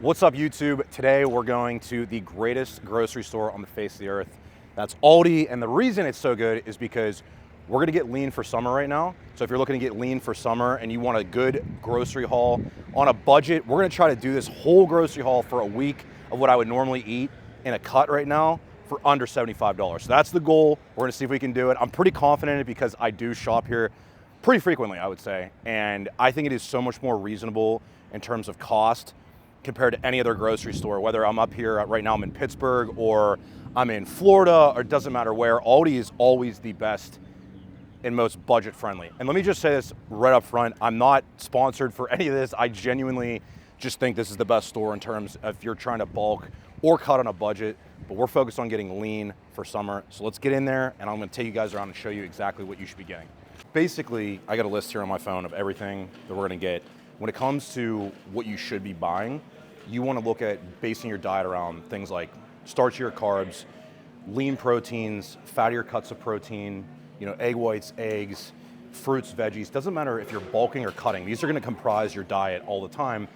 What's up, YouTube? Today we're going to the greatest grocery store on the face of the earth. That's Aldi, and the reason it's so good is because we're gonna get lean for summer right now. So if you're looking to get lean for summer and you want a good grocery haul on a budget, we're gonna try to do this whole grocery haul for a week of what I would normally eat in a cut right now for under $75. So that's the goal. We're gonna see if we can do it. I'm pretty confident in it because I do shop here pretty frequently, I would say. And I think it is so much more reasonable in terms of cost compared to any other grocery store, whether I'm up here right now, I'm in Pittsburgh, or I'm in Florida, or it doesn't matter where. Aldi is always the best and most budget friendly. And let me just say this right up front, I'm not sponsored for any of this. I genuinely just think this is the best store in terms of if you're trying to bulk or cut on a budget, but we're focused on getting lean for summer. So let's get in there and I'm gonna take you guys around and show you exactly what you should be getting. Basically, I got a list here on my phone of everything that we're gonna get. When it comes to what you should be buying, you want to look at basing your diet around things like starchier carbs, lean proteins, fattier cuts of protein, egg whites, eggs, fruits, veggies. Doesn't matter if you're bulking or cutting. These are going to comprise your diet all the time.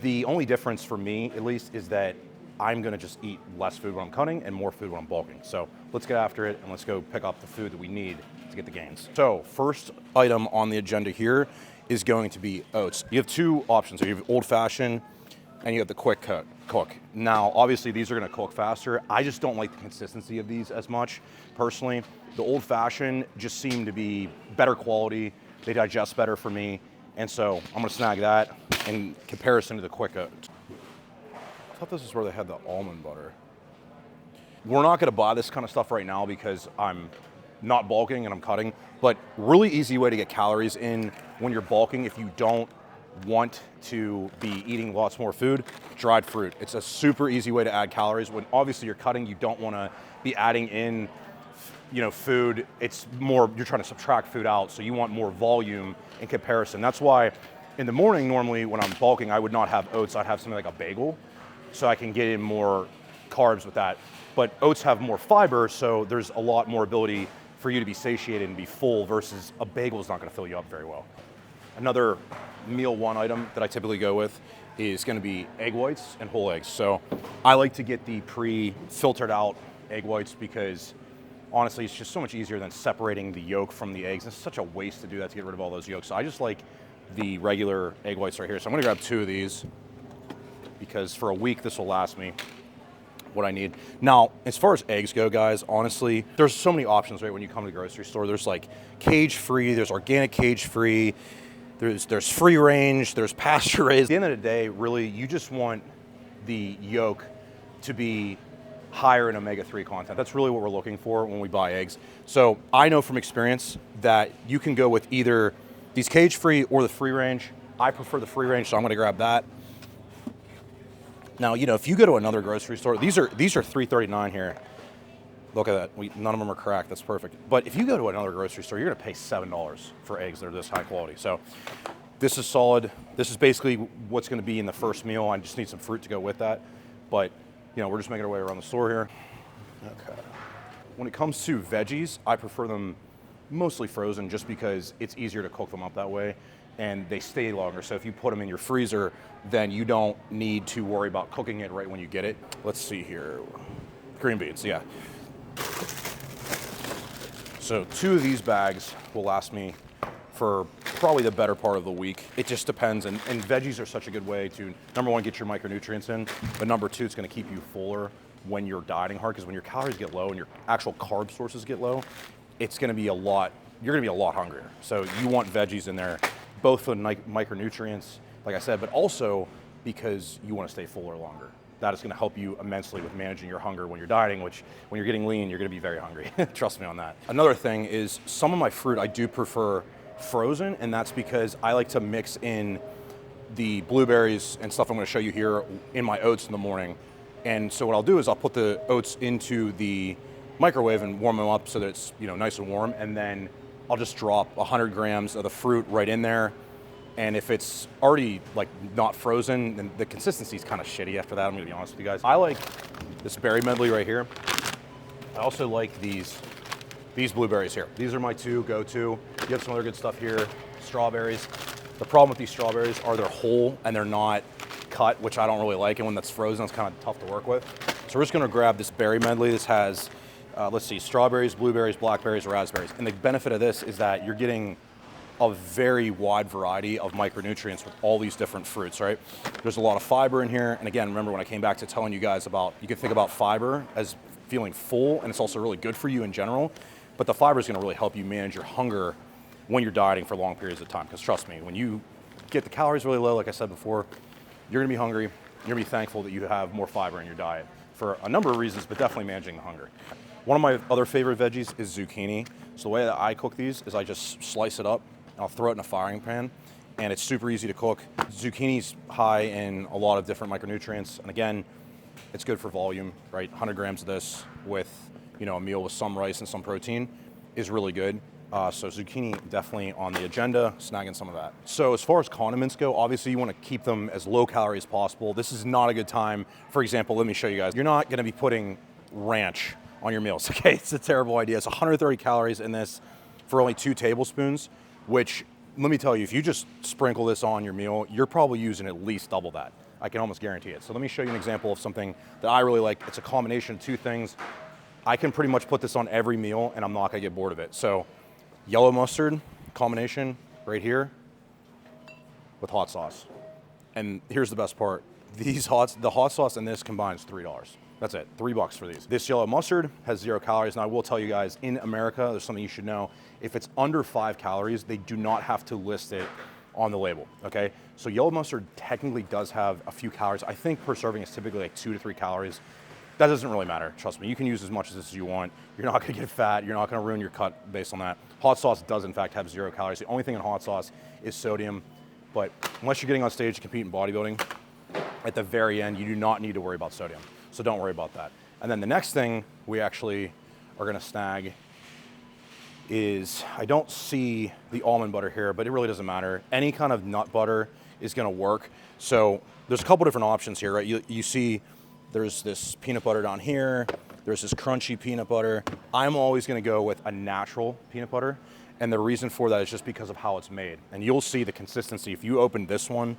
The only difference for me, at least, is that I'm going to just eat less food when I'm cutting and more food when I'm bulking. So let's get after it and let's go pick up the food that we need to get the gains. So first item on the agenda here is going to be oats. You have two options. You have old fashioned and you have the quick cook. Now, obviously these are gonna cook faster. I just don't like the consistency of these as much, personally. The old fashioned just seem to be better quality. They digest better for me. And so I'm gonna snag that in comparison to the quick oats. I thought this is where they had the almond butter. We're not gonna buy this kind of stuff right now because I'm not bulking and I'm cutting, but really easy way to get calories in when you're bulking if you don't want to be eating lots more food, dried fruit. It's a super easy way to add calories. When obviously you're cutting, you don't wanna be adding in food. It's more, you're trying to subtract food out, so you want more volume in comparison. That's why in the morning, normally when I'm bulking, I would not have oats, I'd have something like a bagel, so I can get in more carbs with that. But oats have more fiber, so there's a lot more ability for you to be satiated and be full versus a bagel is not gonna fill you up very well. Another meal one item that I typically go with is gonna be egg whites and whole eggs. So I like to get the pre-filtered out egg whites because honestly, it's just so much easier than separating the yolk from the eggs. It's such a waste to do that to get rid of all those yolks. So I just like the regular egg whites right here. So I'm gonna grab two of these because for a week, this will last me what I need. Now, as far as eggs go, guys, honestly, there's so many options, right? When you come to the grocery store, there's like cage-free, there's organic cage-free, there's free range, there's pasture raised. At the end of the day, really, you just want the yolk to be higher in omega-3 content. That's really what we're looking for when we buy eggs. So I know from experience that you can go with either these cage-free or the free range. I prefer the free range, so I'm gonna grab that. Now, if you go to another grocery store, these are $3.39 here. Look at that, none of them are cracked, that's perfect. But if you go to another grocery store, you're gonna pay $7 for eggs that are this high quality. So this is solid. This is basically what's gonna be in the first meal. I just need some fruit to go with that. But we're just making our way around the store here. Okay. When it comes to veggies, I prefer them mostly frozen just because it's easier to cook them up that way and they stay longer. So if you put them in your freezer, then you don't need to worry about cooking it right when you get it. Let's see here. Green beans, yeah. So two of these bags will last me for probably the better part of the week. It just depends, and veggies are such a good way to, number one, get your micronutrients in, but number two, it's gonna keep you fuller when you're dieting hard, because when your calories get low and your actual carb sources get low, it's gonna be you're gonna be a lot hungrier. So you want veggies in there, both for micronutrients, like I said, but also because you wanna stay fuller longer. That is gonna help you immensely with managing your hunger when you're dieting, which when you're getting lean, you're gonna be very hungry. Trust me on that. Another thing is some of my fruit I do prefer frozen, and that's because I like to mix in the blueberries and stuff I'm gonna show you here in my oats in the morning. And so what I'll do is I'll put the oats into the microwave and warm them up so that it's nice and warm, and then I'll just drop 100 grams of the fruit right in there. And if it's already not frozen, then the consistency is kind of shitty after that, I'm gonna be honest with you guys. I like this berry medley right here. I also like these blueberries here. These are my two go-to. You have some other good stuff here, strawberries. The problem with these strawberries are they're whole and they're not cut, which I don't really like, and when that's frozen, it's kind of tough to work with. So we're just gonna grab this berry medley. This has, let's see, strawberries, blueberries, blackberries, raspberries. And the benefit of this is that you're getting a very wide variety of micronutrients with all these different fruits, right? There's a lot of fiber in here. And again, remember when I came back to telling you guys about, you can think about fiber as feeling full, and it's also really good for you in general. But the fiber is gonna really help you manage your hunger when you're dieting for long periods of time. Because trust me, when you get the calories really low, like I said before, you're gonna be hungry. You're gonna be thankful that you have more fiber in your diet for a number of reasons, but definitely managing the hunger. One of my other favorite veggies is zucchini. So the way that I cook these is I just slice it up, I'll throw it in a frying pan, and it's super easy to cook. Zucchini's high in a lot of different micronutrients, and again, it's good for volume, right? 100 grams of this with, you know, a meal with some rice and some protein is really good. So zucchini definitely on the agenda, snagging some of that. So as far as condiments go, obviously you want to keep them as low calorie as possible. This is not a good time. For example, let me show you guys. You're not going to be putting ranch on your meals, okay? It's a terrible idea. It's 130 calories in this for only 2 tablespoons, which, let me tell you, if you just sprinkle this on your meal, you're probably using at least double that. I can almost guarantee it. So let me show you an example of something that I really like. It's a combination of 2 things. I can pretty much put this on every meal and I'm not gonna get bored of it. So yellow mustard combination right here with hot sauce. And here's the best part. The hot sauce in this combines $3. That's it, $3 for these. This yellow mustard has 0 calories. Now I will tell you guys, in America, there's something you should know. If it's under 5 calories, they do not have to list it on the label, okay? So yellow mustard technically does have a few calories. I think per serving is typically like 2 to 3 calories. That doesn't really matter, trust me. You can use as much of this as you want. You're not gonna get fat, you're not gonna ruin your cut based on that. Hot sauce does in fact have 0 calories. The only thing in hot sauce is sodium, but unless you're getting on stage to compete in bodybuilding, at the very end, you do not need to worry about sodium. So don't worry about that. And then the next thing we actually are gonna snag is, I don't see the almond butter here, but it really doesn't matter. Any kind of nut butter is gonna work. So there's a couple different options here, right? You see there's this peanut butter down here, there's this crunchy peanut butter. I'm always gonna go with a natural peanut butter. And the reason for that is just because of how it's made. And you'll see the consistency. If you open this one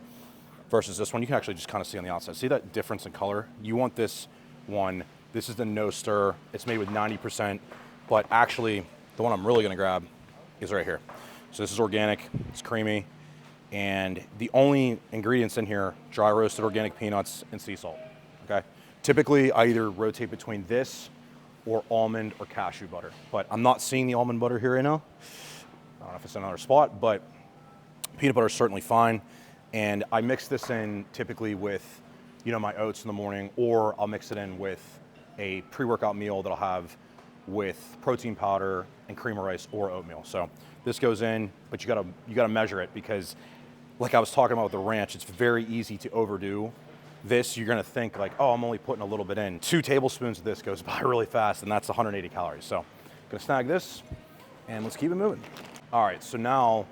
versus this one, you can actually just kind of see on the outside. See that difference in color? You want this one. This is the no stir. It's made with 90%, but actually the one I'm really gonna grab is right here. So this is organic, it's creamy, and the only ingredients in here, dry roasted organic peanuts and sea salt, okay? Typically, I either rotate between this or almond or cashew butter, but I'm not seeing the almond butter here right now. I don't know if it's in another spot, but peanut butter is certainly fine. And I mix this in typically with, you know, my oats in the morning, or I'll mix it in with a pre-workout meal that I'll have with protein powder and cream of rice or oatmeal. So this goes in, but you gotta measure it, because like I was talking about with the ranch, it's very easy to overdo this. You're gonna think like, oh, I'm only putting a little bit in. 2 tablespoons of this goes by really fast, and that's 180 calories. So I'm gonna snag this and let's keep it moving. All right, so now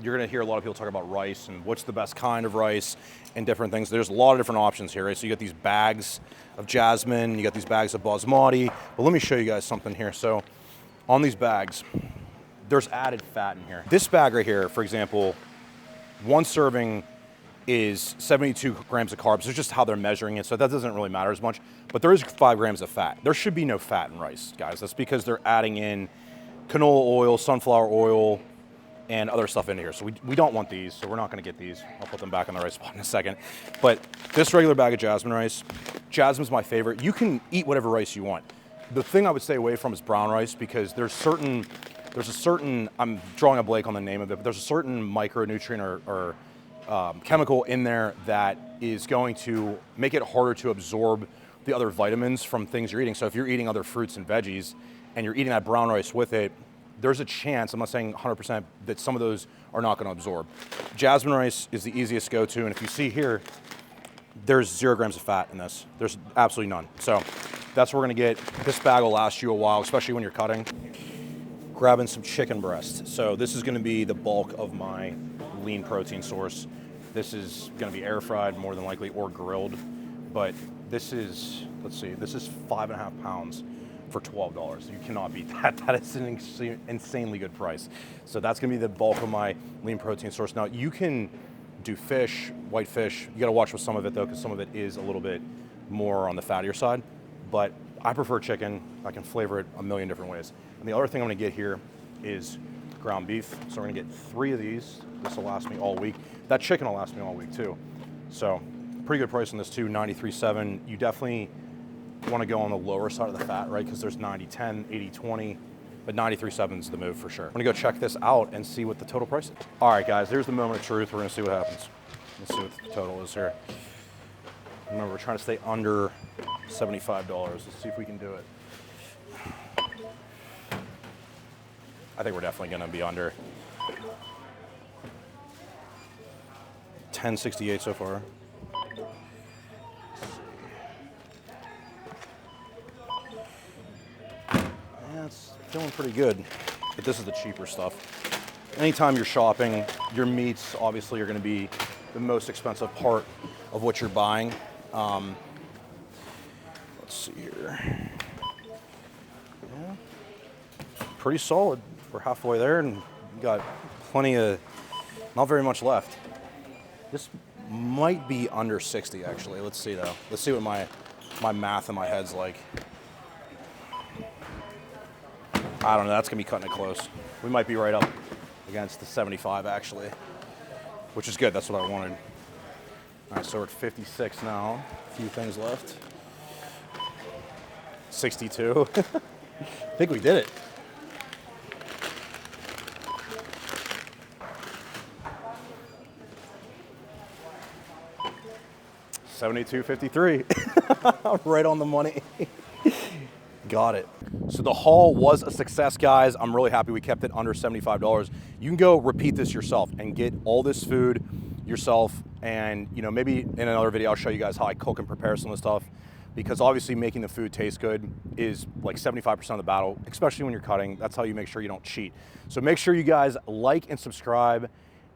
you're gonna hear a lot of people talk about rice and what's the best kind of rice and different things. There's a lot of different options here, right? So you got these bags of jasmine, you got these bags of basmati, but let me show you guys something here. So on these bags, there's added fat in here. This bag right here, for example, 1 serving is 72 grams of carbs. It's just how they're measuring it, so that doesn't really matter as much, but there is 5 grams of fat. There should be no fat in rice, guys. That's because they're adding in canola oil, sunflower oil, and other stuff into here. So we don't want these, so we're not gonna get these. I'll put them back in the right spot in a second. But this regular bag of jasmine rice, jasmine's my favorite. You can eat whatever rice you want. The thing I would stay away from is brown rice, because there's a certain, I'm drawing a blank on the name of it, but there's a certain micronutrient or chemical in there that is going to make it harder to absorb the other vitamins from things you're eating. So if you're eating other fruits and veggies and you're eating that brown rice with it, there's a chance, I'm not saying 100%, that some of those are not gonna absorb. Jasmine rice is the easiest go-to, and if you see here, there's 0 grams of fat in this. There's absolutely none. So that's what we're gonna get. This bag will last you a while, especially when you're cutting. Grabbing some chicken breast. So this is gonna be the bulk of my lean protein source. This is gonna be air fried more than likely, or grilled, but this is, let's see, this is 5.5 pounds for $12. You cannot beat that. That is an insanely good price. So that's gonna be the bulk of my lean protein source. Now you can do fish, white fish. You gotta watch with some of it though, because some of it is a little bit more on the fattier side. But I prefer chicken. I can flavor it a million different ways. And the other thing I'm gonna get here is ground beef. So we're gonna get 3 of these. This will last me all week. That chicken will last me all week too. So pretty good price on this too, 93.7. You definitely wanna go on the lower side of the fat, right? Because there's 90-10, 80-20. But 93.7 is the move for sure. I'm gonna go check this out and see what the total price is. All right, guys, here's the moment of truth. We're gonna see what happens. Let's see what the total is here. Remember, we're trying to stay under $75. Let's see if we can do it. I think we're definitely gonna be under. 1068 so far. Yeah, it's feeling pretty good, but this is the cheaper stuff. Anytime you're shopping, your meats obviously are gonna be the most expensive part of what you're buying. Let's see here. Yeah, pretty solid. We're halfway there and we got plenty of, not very much left. This might be under 60 actually. Let's see though. Let's see what my math in my head's like. I don't know, that's gonna be cutting it close. We might be right up against the 75 actually, which is good, that's what I wanted. All right, so we're at 56 now. A few things left. 62. I think we did it. $72.53. Right on the money. Got it. So the haul was a success, guys. I'm really happy we kept it under $75. You can go repeat this yourself and get all this food yourself. And you know, maybe in another video, I'll show you guys how I cook and prepare some of the stuff, because obviously making the food taste good is like 75% of the battle, especially when you're cutting. That's how you make sure you don't cheat. So make sure you guys like and subscribe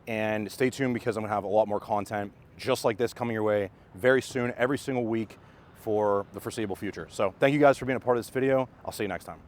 and stay tuned, because I'm gonna have a lot more content just like this coming your way very soon, every single week for the foreseeable future. So thank you guys for being a part of this video. I'll see you next time.